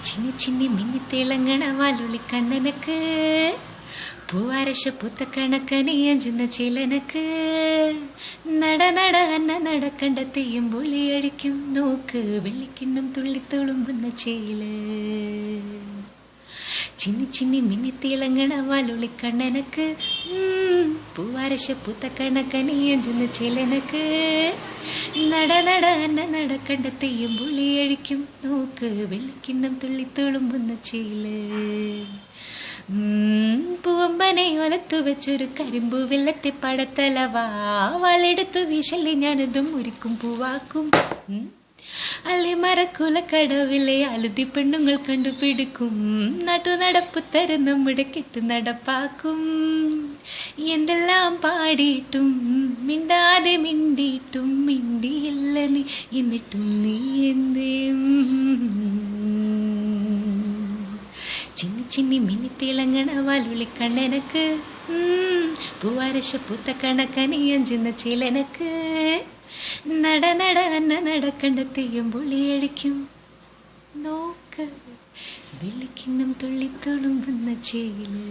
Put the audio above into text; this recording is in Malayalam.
ചിന്നി ചിന്നി മിന്നി തിളങ്ങണ വാലുള്ളി കണ്ണനക്ക് പൂവാരശ പൂത്ത കണക്കനി അഞ്ചുന്ന ചിലനക്ക് നട നട അന്ന നടക്കണ്ട തെയ്യം പൊളിയടിക്കും നോക്ക് വെള്ളിക്കിണ്ണം തുള്ളിത്തുളുമ്പുന്ന ചേല് ചിന്നി ചിന്നി മിന്നി തിളങ്ങണ വാലുള്ളി കണ്ണനക്ക് പൂവാരശ പൂത്ത കണക്കനി അഞ്ചുന്ന ചിലനക്ക് നട നട അന്ന നടക്കണ്ട തെയ്യം പൊളിയടിക്കും നോക്ക് വെള്ളിക്കിണ്ണം തുള്ളിത്തുളുമ്പുന്ന ചേല് പൂവമ്പനെ ഒലത്തു വെച്ചൊരു കരിമ്പു വെള്ളത്തെ പടത്തലവാ വളെടുത്തു വീശല്ലേ ഞാനതും മുരിക്കും പൂവാക്കും അല്ലെ മരക്കുലക്കടവിലെ അലുതി പെണ്ണുങ്ങൾ കണ്ടുപിടിക്കും നാട്ടു നടപ്പ് തരം നമ്മുടെ കെട്ടു നടപ്പാക്കും എന്തെല്ലാം പാടിയിട്ടും മിണ്ടാതെ മിണ്ടിയിട്ടും മിണ്ടിയില്ല നീ എന്നിട്ടും നീ എന്തേ ചിന്നി ചിന്നി മിന്നി തിളങ്ങണ വാലുള്ളി കണ്ണനക്ക് പൂവാരശ പൂത്ത കണക്കനി അഞ്ചുന്ന ചിലനക്ക് നട നട അന്ന നടക്കണ്ട തെയ്യം പൊളിയടിക്കും നോക്ക് വെള്ളിക്കിണ്ണം തുള്ളിത്തുളുമ്പുന്ന ചേല്.